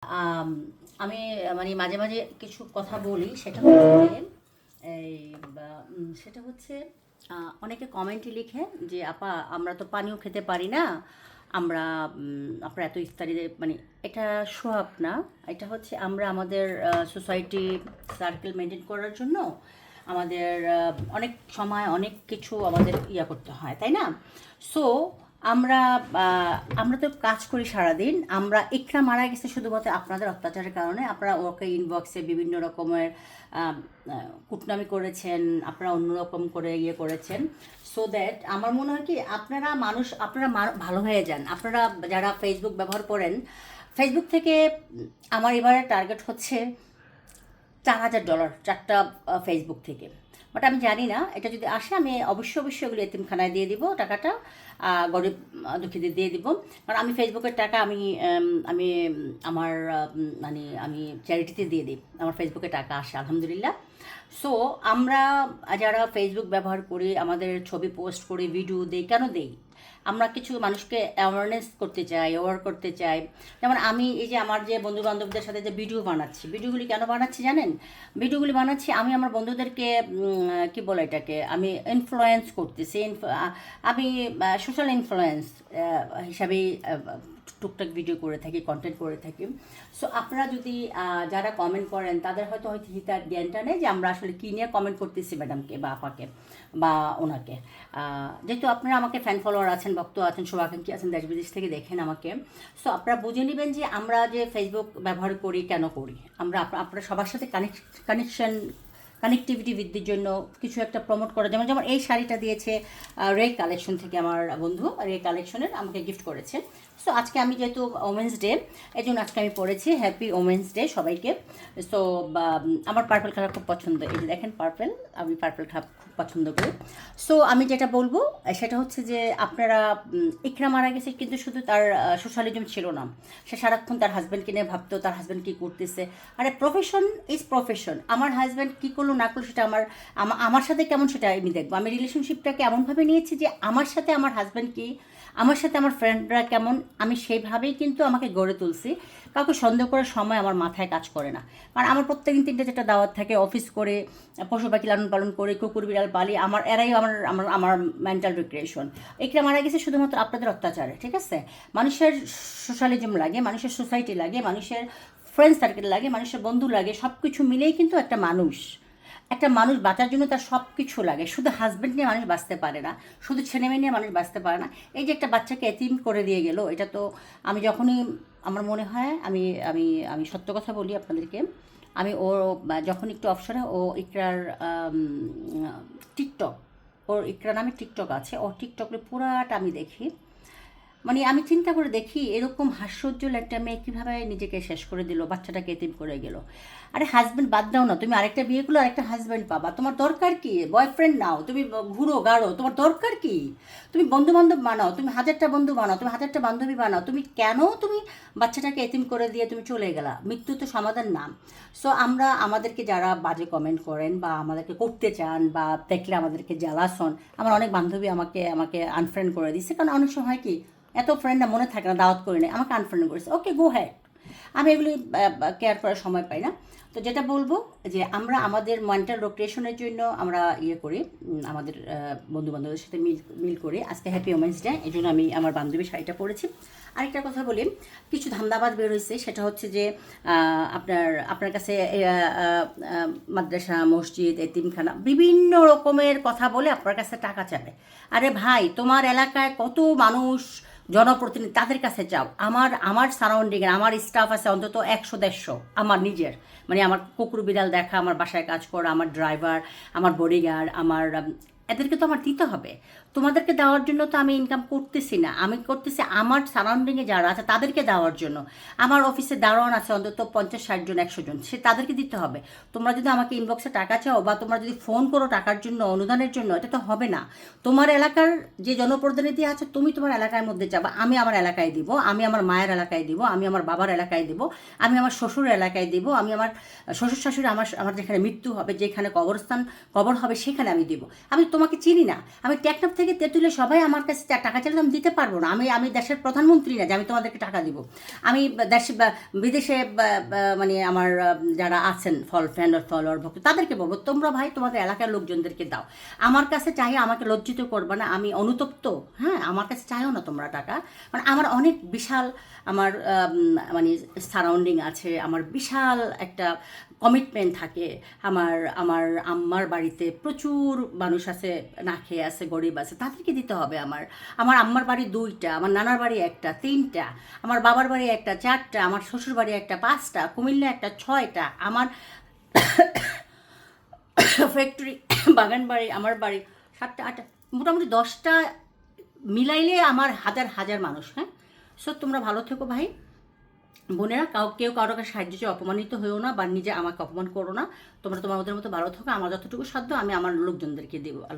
আম আমি মানে মাঝে, মাঝে কিছু কথা বলি সেটা হচ্ছে এই সেটা হচ্ছে অনেকে কমেন্টে লিখে যে আপা আমরা তো পানিও খেতে পারি না। আমরা আপনারা এত ইফতারিতে মানে এটা সোয়াব না। এটা হচ্ছে আমরা আমাদের সোসাইটি সার্কেল মেনটেন করার জন্য আমাদের অনেক সময় অনেক কিছু আমাদের করতে হয়, তাই না? সো আমরা আমরা তো কাজ করি সারাদিন। আমরা ইকরা মারা গেছে শুধুমাত্র আপনাদের অত্যাচারের কারণে। আপনারা ওকে ইনবক্সে বিভিন্ন রকমের আম, কুটনামি করেছেন, আপনারা অন্যরকম করে করেছেন। সো দ্যাট আমার মনে হয় কি আপনারা মানুষ, আপনারা ভালো হয়ে যান। আপনারা যারা ফেসবুক ব্যবহার করেন, ফেসবুক থেকে আমার এবারে টার্গেট হচ্ছে $4,000 চারটা ফেসবুক থেকে। বাট আমি জানি না এটা যদি আসে আমি অবশ্যই অবশ্যই ওগুলো এতিমখানায় দিয়ে দিব টাকাটা, গরিব দুঃখীদের দিয়ে দিব। কারণ আমি ফেসবুকের টাকা আমি আমার মানে আমি চ্যারিটিতে দিয়ে দিই। আমার ফেসবুকে টাকা আসে আলহামদুলিল্লাহ। সো আমরা যারা ফেসবুক ব্যবহার করি, আমাদের ছবি পোস্ট করি, ভিডিও দিই, কেন দেই? আমরা কিছু মানুষকে অ্যাওয়ারনেস করতে চাই, অ্যাওয়ার করতে চাই। যেমন আমি এই যে আমার যে বন্ধু বান্ধবদের সাথে যে ভিডিও বানাচ্ছি, ভিডিওগুলি কেন বানাচ্ছি জানেন? ভিডিওগুলি বানাচ্ছি আমি আমার বন্ধুদেরকে কি বলে এটাকে, আমি ইনফ্লুয়েন্স করতেছি। আমি সোশ্যাল ইনফ্লুয়েন্স হিসাবেই টুকটাক ভিডিও করে থাকি, কন্টেন্ট করে থাকি। সো আপনারা যদি যারা কমেন্ট করেন তাদের হয়তো হিতার জ্ঞানটা নেই যে আমরা আসলে কী নিয়ে কমেন্ট করতেছি ম্যাডামকে বা আপাকে বা ওনাকে। যেহেতু আপনারা আমাকে ফ্যান ফলোয়ার আছেন, ভক্ত আছেন, শুভাকাঙ্ক্ষী আছেন, দেশ বিদেশ থেকে দেখেন আমাকে। সো আপনারা বুঝে নেবেন যে আমরা যে ফেসবুক ব্যবহার করি কেন করি। আমরা আপনারা সবার সাথে কানেক্টিভিটি বৃদ্ধির জন্য কিছু একটা প্রমোট করা। যেমন যেমন এই শাড়িটা দিয়েছে রে কালেকশন থেকে আমার বন্ধু, রে কালেকশনের আমাকে গিফট করেছে। সো আজকে আমি যেহেতু ওমেন্স ডে, এই জন্য আজকে আমি পরেছি হ্যাপি ওমেন্স ডে সবাইকে। সো আমার পার্পল কালার খুব পছন্দ, এই যে দেখেন পার্পল, আমি পার্পল খুব পছন্দ করি। সো আমি যেটা বলবো সেটা হচ্ছে যে আপনারা ইকরা মারা গেছে কিন্তু শুধু তার সোশ্যালিজম ছিল না, সে সারাক্ষণ তার হাজব্যান্ডকে নিয়ে ভাবতো, তার হাজব্যান্ড কী করতেছে। আরে প্রফেশন ইজ প্রফেশন। আমার হাজব্যান্ড কী করলো না করলো সেটা আমার সাথে কেমন সেটা আমি দেখবো। আমি রিলেশনশিপটাকে এমনভাবে নিয়েছি যে আমার সাথে আমার হাজব্যান্ড কী, আমার সাথে আমার ফ্রেন্ডরা কেমন, আমি সেইভাবেই কিন্তু আমাকে গড়ে তুলছি। কাউকে সন্দেহ করার সময় আমার মাথায় কাজ করে না। কারণ আমার প্রত্যেকদিন 3-4টা দাওয়াত থাকে, অফিস করে, পশু পাখি লালন পালন করে, কুকুর বিড়াল পালি, এরাই আমার আমার আমার মেন্টাল রিক্রিয়েশন। এখানে মারা গেছে শুধুমাত্র আপনাদের অত্যাচারে, ঠিক আছে? মানুষের সোশ্যালিজম লাগে, মানুষের সোসাইটি লাগে, মানুষের ফ্রেন্ড সার্কেল লাগে, মানুষের বন্ধু লাগে, সব কিছু মিলেই কিন্তু একটা মানুষ বাঁচার জন্য তার সব কিছু লাগে। শুধু হাজব্যান্ড নিয়ে মানুষ বাঁচতে পারে না, শুধু ছেলেমেয়ে নিয়ে মানুষ বাঁচতে পারে না। এই যে একটা বাচ্চাকে এতিম করে দিয়ে গেল, এটা তো আমি যখনই আমার মনে হয়, আমি আমি আমি সত্য কথা বলি আপনাদেরকে, আমি যখন একটু অবসরে ইকরার টিকটক, ইকরা নামে টিকটক আছে, টিকটকের পুরাটা আমি দেখি। মানে আমি চিন্তা করে দেখি এরকম হাস্যোজ্জ্বল একটা মেয়ে কীভাবে নিজেকে শেষ করে দিল, বাচ্চাটাকে এতিম করে গেল। আরে হাজব্যান্ড বাদ দাও না, তুমি আরেকটা বিয়ে করলো, আরেকটা হাজব্যান্ড পাবা, তোমার দরকার কি? বয়ফ্রেন্ড নাও, তুমি ঘুরো গাড়ো, তোমার দরকার কি? তুমি বন্ধু বান্ধব বানাও, তুমি 1000টা বন্ধু বানাও, তুমি 1000টা বান্ধবী বানাও, তুমি কেন তুমি বাচ্চাটাকে এতিম করে দিয়ে তুমি চলে গেলা? মৃত্যু তো সমাধান না। সো আমরা আমাদেরকে যারা বাজে কমেন্ট করেন বা আমাদেরকে করতে চান বা দেখলে আমাদেরকে জ্বালাসন, আমার অনেক বান্ধবী আমাকে আমাকে আনফ্রেন্ড করে দিচ্ছে। কারণ অনেক সময় কি এত ফ্রেন্ডরা মনে থাকে না, দাওয়াত করে নেয়, আমাকে আনফ্রেন্ড করেছে, ওকে গো হ্যাড। আমি এগুলি কেয়ার করার সময় পাই না। তো যেটা বলবো যে আমরা আমাদের মেন্টাল রিক্রিয়েশনের জন্য আমরা করি, আমাদের বন্ধুবান্ধবদের সাথে মিল করি। আজকে হ্যাপি ওমেন্স ডে, এই জন্য আমি আমার বান্ধবীর শাড়িটা পরেছি। আরেকটা কথা বলি, কিছু ধান্দাবাজ বের হয়েছে, সেটা হচ্ছে যে আপনার কাছে মাদ্রাসা, মসজিদ, এতিমখানা বিভিন্ন রকমের কথা বলে আপনার কাছে টাকা চাবে। আরে ভাই, তোমার এলাকায় কত মানুষ জনপ্রতিনিধি, তাদের কাছে যাও। আমার সারাউন্ডিংয়ে আমার স্টাফ আছে অন্তত 100-150, আমার নিজের, মানে আমার কুকুর বিড়াল দেখা, আমার বাসায় কাজ করা, আমার ড্রাইভার, আমার বডিগার্ড, এদেরকে তো আমার দিতে হবে। তোমাদেরকে দেওয়ার জন্য তো আমি ইনকাম করতেছি না, আমি করতেছি আমার সারাউন্ডিংয়ে যারা আছে তাদেরকে দেওয়ার জন্য। আমার অফিসে দারোয়ান আছে অন্তত 50-60 জন, 100 জন, সে তাদেরকে দিতে হবে। তোমরা যদি আমাকে ইনবক্সে টাকা চাও বা তোমরা যদি ফোন করো টাকার জন্য, অনুদানের জন্য, এটা তো হবে না। তোমার এলাকার যে জনপ্রতিনিধি আছে, তুমি তোমার এলাকার মধ্যে যাবা, আমি আমার এলাকায় দিব, আমি আমার মায়ের এলাকায় দিব, আমি আমার বাবার এলাকায় দিব, আমি আমার শ্বশুরের এলাকায় দিব, আমি আমার শ্বশুর শাশুড়ি আমার যেখানে মৃত্যু হবে, যেখানে কবর হবে সেখানে আমি দিব। আমি তোমাকে চিনি না। আমি টেকনাফ থেকে তেঁতুলে সবাই আমার কাছে টাকা চাইলে আমি দিতে পারবো না। আমি দেশের প্রধানমন্ত্রী না যে আমি তোমাদেরকে টাকা দিব। আমি দেশে বিদেশে মানে আমার যারা আছেন ফলোয়ার ভক্ত তাদেরকে বলবো, তোমরা ভাই তোমাদের এলাকার লোকজনদেরকে দাও। আমার কাছে চাই, আমাকে লজ্জিত করবে না, আমি অনুতপ্ত। হ্যাঁ, আমার কাছে চাইও না তোমরা টাকা। মানে আমার অনেক বিশাল আমার মানে সারাউন্ডিং আছে, আমার বিশাল একটা কমিটমেন্ট থাকে। আমার আমার আম্মার বাড়িতে প্রচুর মানুষ আছে, না খেয়ে আছে, গরিব আছে, তাদেরকে দিতে হবে। আমার আমার আম্মার বাড়ি 2টা, আমার নানার বাড়ি 1টা, 3টা, আমার বাবার বাড়ি 1টা, 4টা, আমার শ্বশুর বাড়ি 1টা, 5টা, কুমিল্লা 1টা, 6টা, আমার ফ্যাক্টরি বাগান বাড়ি, আমার বাড়ি 7টা, 8টা, মোটামুটি 10টা মিলাইলে আমার হাজার হাজার মানুষ। হ্যাঁ, সো তোমরা ভালো থেকো ভাই বোনেরা, কেউ কারোর কাছে সাহায্য চেয়ে অপমানিত হয়েও না, বা নিজে আমাকে অপমান করো না। তোমরা তোমাদের মতো ভালো থাকো, আমার যতটুকু সাধ্য আমি আমার লোকজনদেরকে দেবো। আল্লাহ।